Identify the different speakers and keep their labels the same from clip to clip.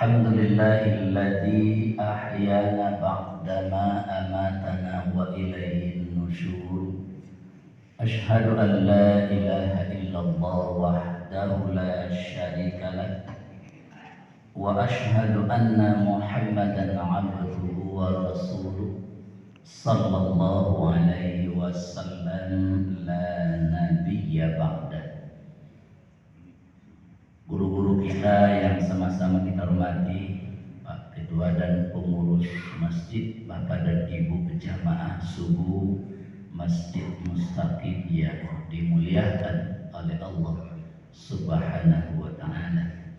Speaker 1: Alhamdulillahilladzi ahyana ba'dama amatana wa ilaihin nusyur. Ashhadu an la ilaha illallah wahdahu la syarika lah wa ashhadu anna Muhammadan abduhu wa rasuluh sallallahu alaihi wasallam la nabiyya ba'dah. Guru-guru kita yang sama-sama kita hormati, Pak Ketua dan pengurus masjid, Bapak dan Ibu jamaah subuh Masjid Mustaqim yang dimuliakan oleh Allah Subhanahu wa Ta'ala.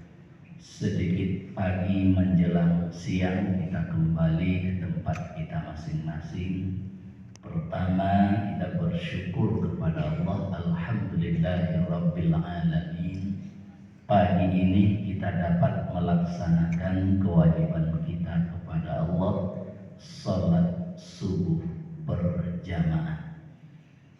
Speaker 1: Sedikit pagi menjelang siang kita kembali ke tempat kita masing-masing. Pertama, kita bersyukur kepada Allah, alhamdulillahirabbil alamin. Pagi ini kita dapat melaksanakan kewajiban kita kepada Allah, salat subuh berjamaah.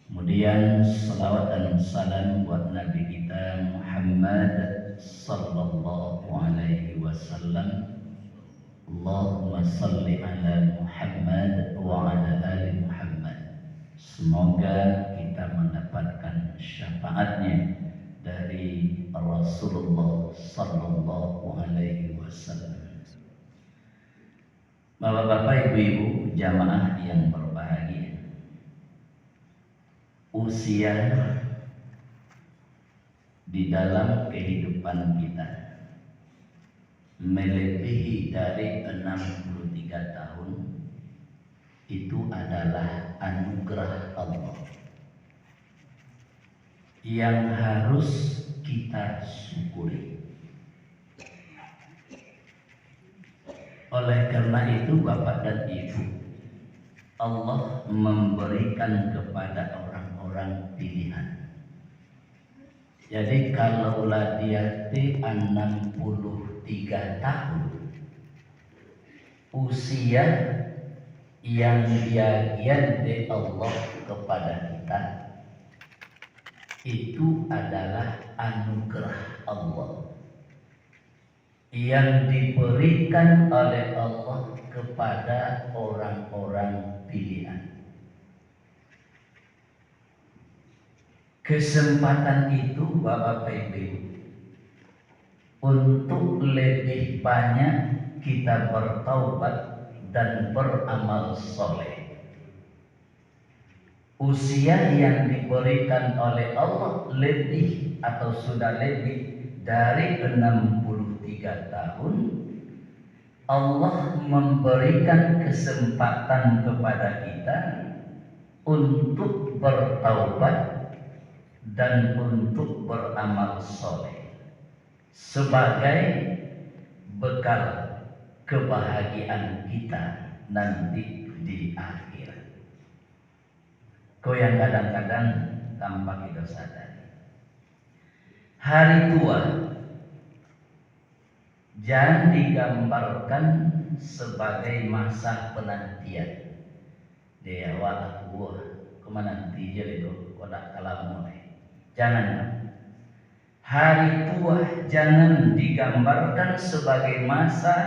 Speaker 1: Kemudian salawat dan salam buat Nabi kita Muhammad sallallahu alaihi wasallam. Allahumma salli ala Muhammad wa ala ali Muhammad. Semoga kita mendapatkan syafaatnya dari Rasulullah sallallahu alaihi wasallam. Bapak-bapak, ibu-ibu jamaah yang berbahagia, usia di dalam kehidupan kita melebihi dari 63 tahun itu adalah anugerah Allah yang harus kita syukuri. Oleh karena itu Bapak dan Ibu, Allah memberikan kepada orang-orang pilihan. Jadi kalaulah dia 63 tahun usia yang diagian oleh Allah kepada kita, itu adalah anugerah Allah yang diberikan oleh Allah kepada orang-orang pilihan. Kesempatan itu Bapak Ibu untuk lebih banyak kita bertaubat dan beramal soleh. Usia yang diberikan oleh Allah lebih atau sudah lebih dari 63 tahun, Allah memberikan kesempatan kepada kita untuk bertaubat dan untuk beramal soleh sebagai bekal kebahagiaan kita nanti di akhirat. Kau yang kadang-kadang tanpa kita sadari, hari tua jangan digambarkan sebagai masa penantian. Dia awak tua kemana nanti dia itu kodak kalamu. Jangan. Hari tua jangan digambarkan sebagai masa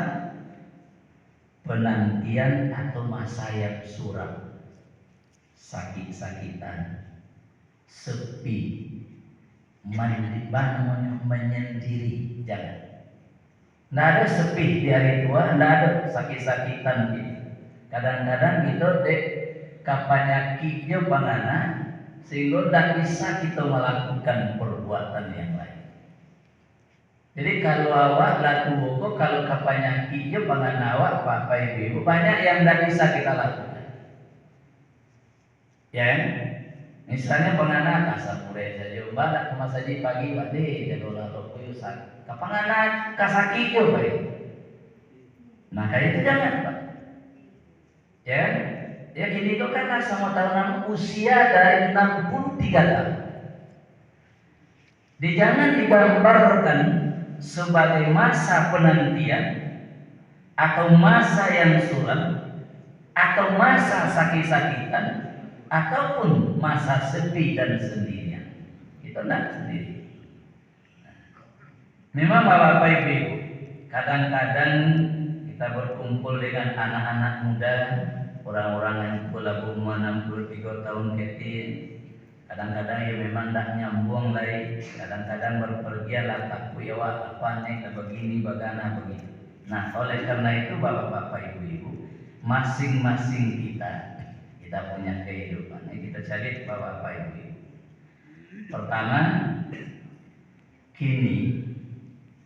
Speaker 1: penantian atau masa yang suram. Sakit-sakitan, sepi, menyendiri, jangan. Nggak ada sepi di hari tua, nggak ada sakit-sakitan gitu. Kadang-kadang gitu dek kapanyakitnya bangana sehingga tidak bisa kita melakukan perbuatan yang lain. Jadi kalau awak laku kalau kapanyakitnya bangana awak Bapak Ibu banyak yang tidak bisa kita lakukan. Ya, misalnya pengana kasapure saja, badak kemasaji pagi bade jagolah rokuyusan, kapangana kasaki jo baik. Nah kayak itu jangan Pak. Ya, ya gini itu kan sama tahun usia dari 63 tahun. Jangan digambarkan sebagai masa penantian atau masa yang suram atau masa sakit-sakitan ataupun masa sepi dan sendirian. Kita tidak sendiri. Memang Bapak Ibu, kadang-kadang kita berkumpul dengan anak-anak muda, orang-orang yang kula 63 tahun ketin. Kadang-kadang ya memang tak nyambung lagi, kadang-kadang berpergian lah tak kuyawa apa nih begini bagana begitu. Nah oleh karena itu bapak-bapak ibu-ibu, masing-masing kita punya kehidupan. Kita cari bapak-bapak ibu-ibu. Pertama, kini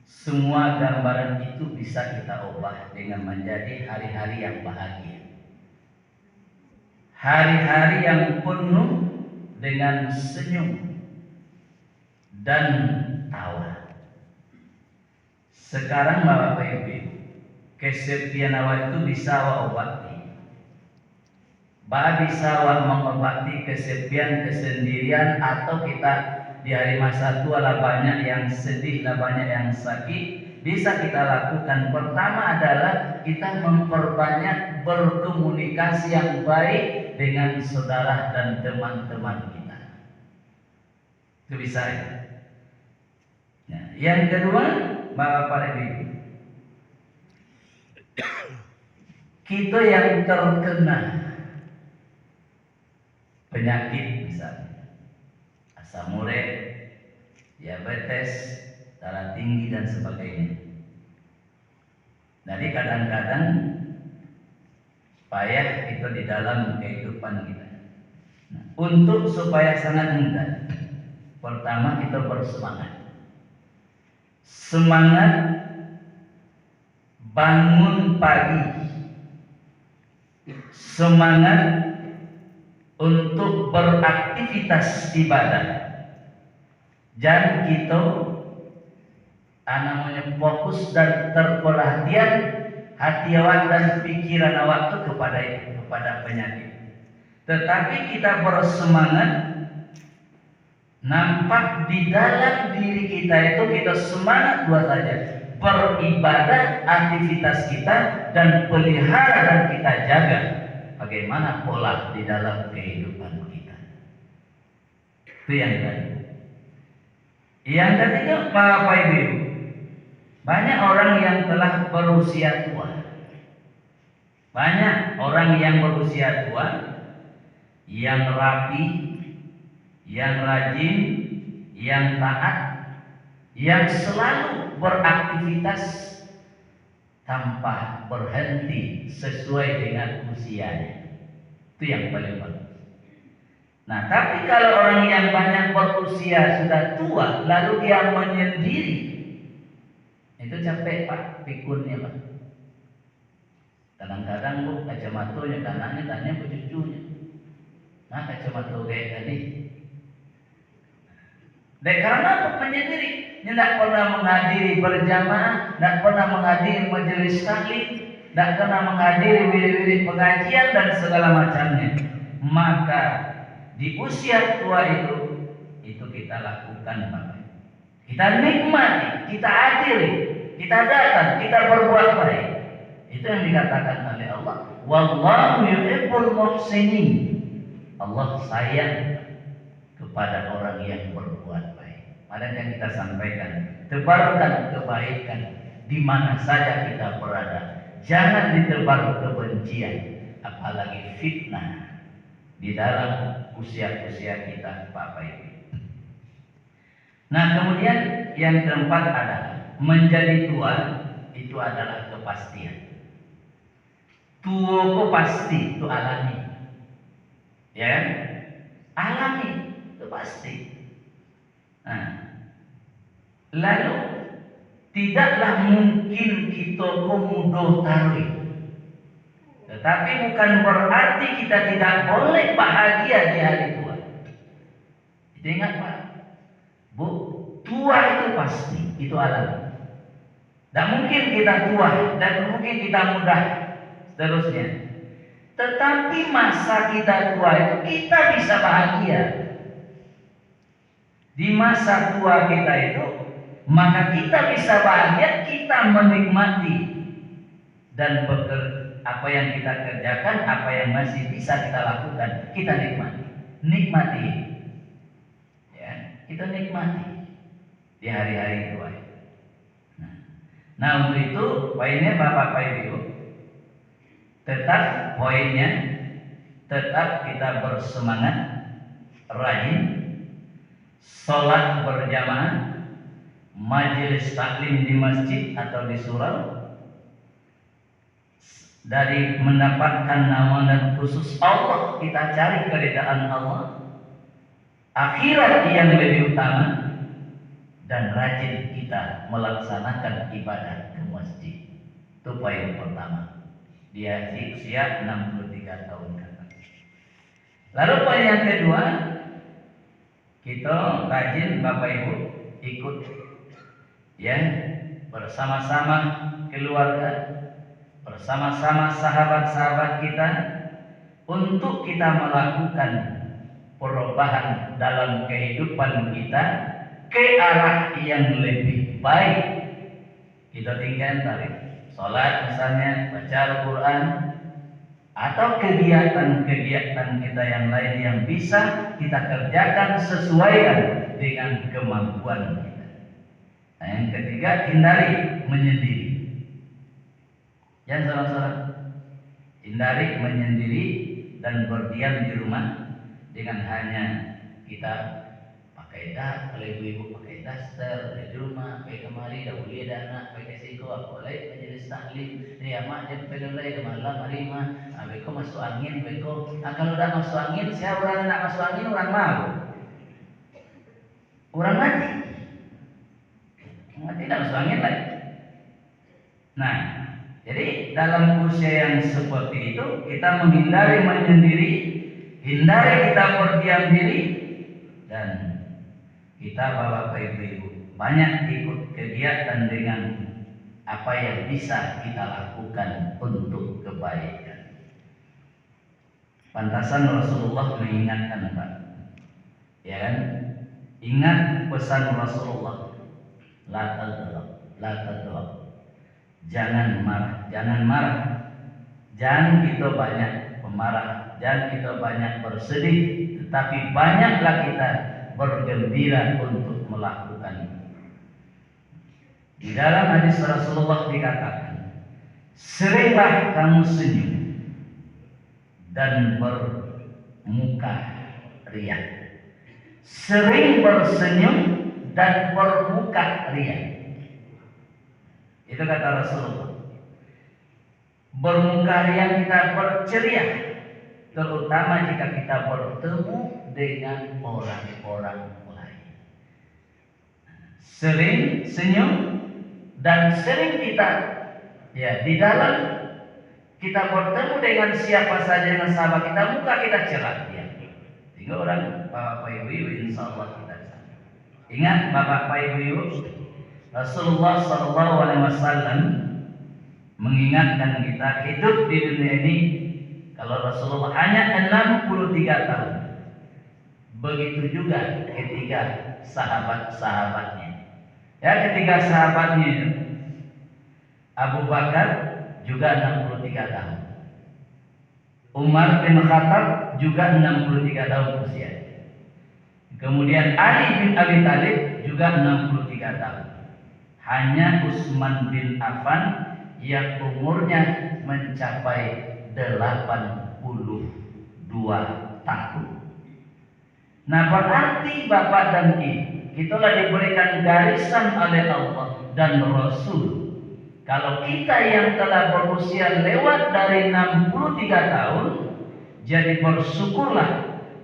Speaker 1: semua gambaran itu bisa kita ubah dengan menjadi hari-hari yang bahagia, hari-hari yang penuh dengan senyum dan tawa. Sekarang bapak ibu, kesepian awak itu bisa awak obati. Bisa awak mengobati kesepian, kesendirian, atau kita di hari masa tua lah banyak yang sedih, lah banyak yang sakit. Bisa kita lakukan. Pertama adalah kita memperbanyak berkomunikasi yang baik dengan saudara dan teman-teman kita. Itu bisa ya. Nah, yang kedua, bapak ibu, kita yang terkena penyakit misalnya asam urat, diabetes, darah tinggi dan sebagainya. Jadi kadang-kadang payah itu di dalam kehidupan kita. Nah, untuk supaya sangat mudah, pertama kita bersemangat. Semangat bangun pagi, semangat untuk beraktivitas ibadah. Jangan kita namanya fokus dan terperhatian hati awak dan pikiran awak itu kepada penyakit. Tetapi kita bersemangat, nampak di dalam diri kita itu kita semangat dua saja, beribadah, aktivitas kita, dan pelihara dan kita jaga bagaimana pola di dalam kehidupan kita. Itu yang kedua. Yang ketiga, Bapak Ibu, banyak orang yang telah berusia tua. Banyak orang yang berusia tua, yang rapi, yang rajin, yang taat, yang selalu beraktivitas tanpa berhenti sesuai dengan usianya. Itu yang paling bagus. Nah, tapi kalau orang yang banyak berusia sudah tua, lalu dia menyendiri, itu capek Pak, pikunnya Pak. Kadang-kadang bu kacamatanya kanannya tanya ke cucunya, nah kacamata kayak tadi. Dan karena apa menyendiri? Tidak pernah menghadiri berjamaah, tidak pernah menghadiri majelis taklim, tidak pernah menghadiri wirid-wirid pengajian dan segala macamnya. Maka di usia tua itu kita lakukan Bapak. Kita nikmati, kita adili, kita datang, kita berbuat baik. Itu yang dikatakan oleh Allah. Wallahu yuhibbul muhsinin. Allah sayang kepada orang yang berbuat baik. Pada yang kita sampaikan, tebarkan kebaikan di mana saja kita berada. Jangan ditebar kebencian, apalagi fitnah di dalam usia-usia kita, Bapak Ibu. Nah, kemudian yang keempat adalah menjadi tua itu adalah kepastian. Tua kok pasti itu alami, ya, alami itu pasti. Nah, lalu tidaklah mungkin kita mudah taruh. Tetapi bukan berarti kita tidak boleh bahagia di hari tua. Itu ingat Pak, Bu, tua itu pasti, itu alami. Tidak mungkin kita tua dan mungkin kita muda seterusnya. Tetapi masa kita tua itu kita bisa bahagia. Di masa tua kita itu, maka kita bisa bahagia, kita menikmati dan apa yang kita kerjakan, apa yang masih bisa kita lakukan, kita nikmati, ya, kita nikmati di hari-hari tua. Nah untuk itu poinnya Bapak Ibu, tetap kita bersemangat, rajin, sholat berjamaah, majelis taklim di masjid atau di surau, dari mendapatkan naungan khusus Allah kita cari keridaan Allah, akhirat yang lebih utama, dan rajin kita melaksanakan ibadah ke masjid. Itu poin pertama. Dia usia 63 tahun ke atas. Lalu poin yang kedua, kita rajin Bapak Ibu ikut ya bersama-sama keluarga, bersama-sama sahabat-sahabat kita untuk kita melakukan perubahan dalam kehidupan kita ke arah yang lebih baik. Kita tinggal tadi sholat misalnya, baca Al-Quran, atau kegiatan-kegiatan kita yang lain yang bisa kita kerjakan sesuai dengan kemampuan kita. Nah, yang ketiga, hindari menyendiri. Jangan salah-salah. Hindari menyendiri dan berdiam di rumah dengan hanya kita pakai kalau ibu-ibu pakai daster di rumah, pakai kemari, dah boleh dah anak pakai siko, aku lagi menjadi taklim. Dia mak jam pelulai di malam hari mah, beko masuk angin, beko. Kalau dah masuk angin, siapa orang nak masuk angin orang mau, orang mati tidak masuk angin lagi. Nah, jadi dalam usia yang seperti itu kita menghindari menyendiri, hindari kita berdiam diri, dan kita Bapak Ibu banyak ikut kegiatan dengan apa yang bisa kita lakukan untuk kebaikan. Pantasan Rasulullah mengingatkan Pak, ya kan? Ingat pesan Rasulullah, la tadrib, jangan marah, jangan kita banyak pemarah, jangan kita banyak bersedih, tetapi banyaklah kita bergembira untuk melakukan. Di dalam hadis Rasulullah dikatakan, seringlah kamu senyum dan bermuka riang. Sering bersenyum dan bermuka riang. Itu kata Rasulullah. Bermuka riang kita berceria, terutama jika kita bertemu dengan orang-orang lain. Sering senyum dan sering kita di dalam kita bertemu dengan siapa saja dengan sahabat kita, muka kita cerah ya. Tiga orang Bapak Ibu insyaallah kita sama. Ingat Bapak Ibu, Rasulullah SAW mengingatkan kita hidup di dunia ini. Kalau Rasulullah hanya 63 tahun, begitu juga ketiga sahabat-sahabatnya. Ya, ketiga sahabatnya itu Abu Bakar juga 63 tahun, Umar bin Khattab juga 63 tahun usia. Kemudian Ali bin Abi Thalib juga 63 tahun. Hanya Utsman bin Affan yang umurnya mencapai 82 tahun. Nah, berarti Bapak dan Ibu, kita telah diberikan garisan oleh Allah dan Rasul. Kalau kita yang telah berusia lewat dari 63 tahun, jadi bersyukurlah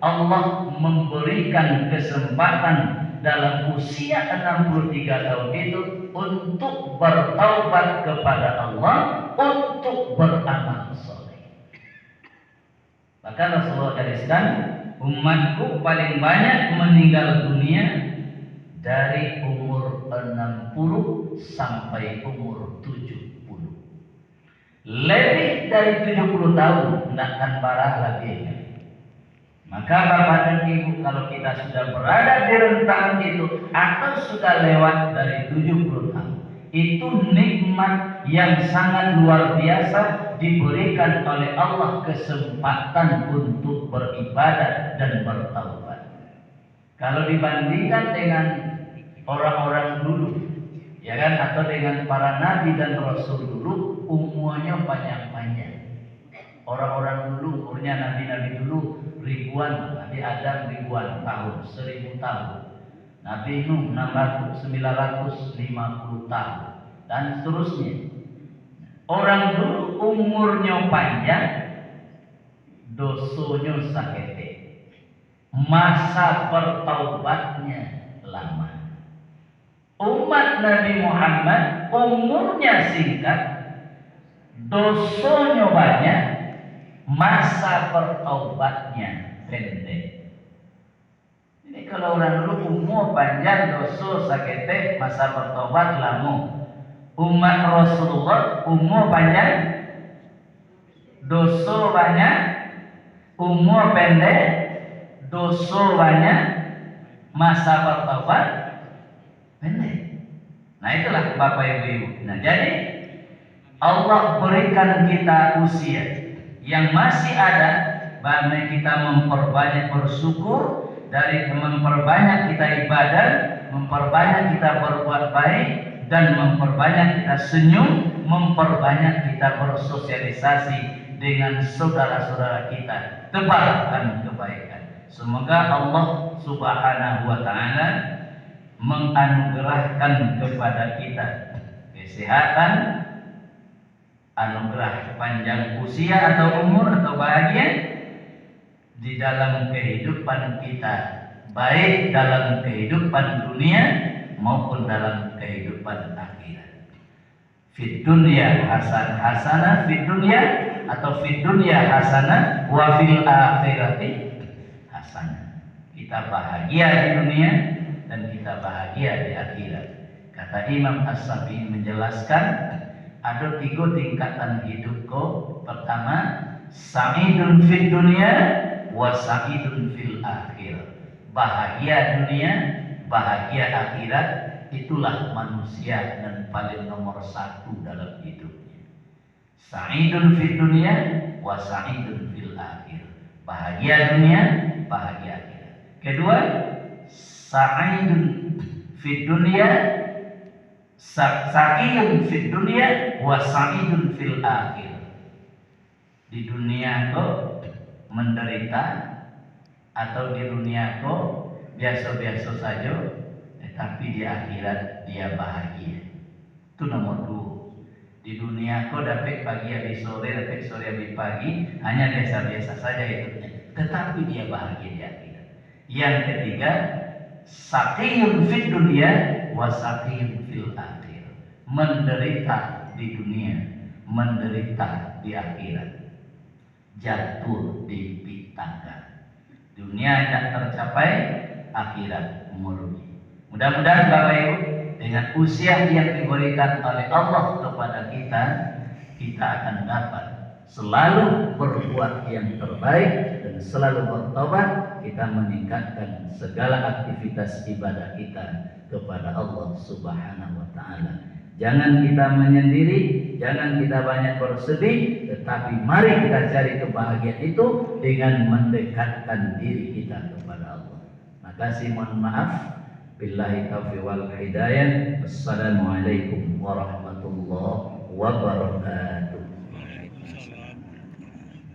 Speaker 1: Allah memberikan kesempatan dalam usia 63 tahun itu untuk bertaubat kepada Allah, untuk beramal soleh. Maka Rasulullah gariskan, umatku paling banyak meninggal dunia dari umur 60 sampai umur 70. Lebih dari 70 tahun tidak akan parah lagi. Maka Bapak dan Ibu, kalau kita sudah berada di rentang itu atau sudah lewat dari 70 tahun, itu nikmat yang sangat luar biasa diberikan oleh Allah, kesempatan untuk beribadah dan bertaubat. Kalau dibandingkan dengan orang-orang dulu ya kan, atau dengan para nabi dan rasul dulu umurnya panjang-panjang. Orang-orang dulu umurnya nabi-nabi dulu ribuan, Nabi Adam ribuan tahun, 1000 tahun. Nabi Nuh 600, 950 tahun dan seterusnya. Orang dulu umurnya panjang, dosonya sakete. Masa bertaubatnya lama. Umat Nabi Muhammad umurnya singkat, dosonya banyak, masa bertaubatnya pendek. Ini kalau orang dulu umur panjang, dosa sakete, masa bertaubat lama. Umat Rasulullah umur panjang, dosa banyak, umur pendek, dosa banyak, masa bertaubat pendek. Nah itulah Bapak Ibu. Nah jadi Allah berikan kita usia yang masih ada, bagaimana kita memperbanyak bersyukur, dari memperbanyak kita ibadah, memperbanyak kita berbuat baik, dan memperbanyak kita senyum, memperbanyak kita bersosialisasi dengan saudara-saudara kita, tebarkan kebaikan. Semoga Allah Subhanahu wa Ta'ala menganugerahkan kepada kita kesehatan, anugerah panjang usia atau umur atau bahagia di dalam kehidupan kita, baik dalam kehidupan dunia maupun dalam kehidupan akhirat. Fid dunya hasanah fid dunya, atau fid dunya hasanah wa fil akhirati hasanah. Kita bahagia di dunia dan kita bahagia di akhirat. Kata Imam As-Syafi'i menjelaskan ada 3 tingkatan hidup kau. Pertama, sa'idun fid dunya wa sa'idun fil akhirah. Bahagia dunia, bahagia akhirat, itulah manusia dan paling nomor 1 dalam hidupnya. Sa'idun fid dunya wa sa'idun fil akhirah. Bahagia dunia, bahagia akhirat. Kedua, sa'idun fid dunya, sa'idun fid dunya wa sa'idun fil akhirah. Di dunia kau menderita, atau di dunia kau biasa-biasa saja, tetapi di akhirat dia bahagia. Itu nomor 2. Di dunia kau dapat pagi habis sore, dapat sore habis pagi, hanya biasa-biasa saja hidupnya, tetapi dia bahagia di akhirat. Yang ketiga, saqiyun fid dunya wa saqiyun fil akhirah. Menderita di dunia, menderita di akhirat. Jatuh di tangga. Dunia tidak tercapai, akhirat merugi. Mudah-mudahan Bapak Ibu, dengan usia yang diberikan oleh Allah kepada kita, kita akan dapat selalu berbuat yang terbaik dan selalu bertobat. Kita meningkatkan segala aktivitas ibadah kita kepada Allah Subhanahu wa Ta'ala. Jangan kita menyendiri, jangan kita banyak bersedih, tetapi mari kita cari kebahagiaan itu dengan mendekatkan diri kita kepada Allah. Makasih, mohon maaf. Billahi taufiq wal hidayah. Wassalamualaikum warahmatullahi wabarakatuh.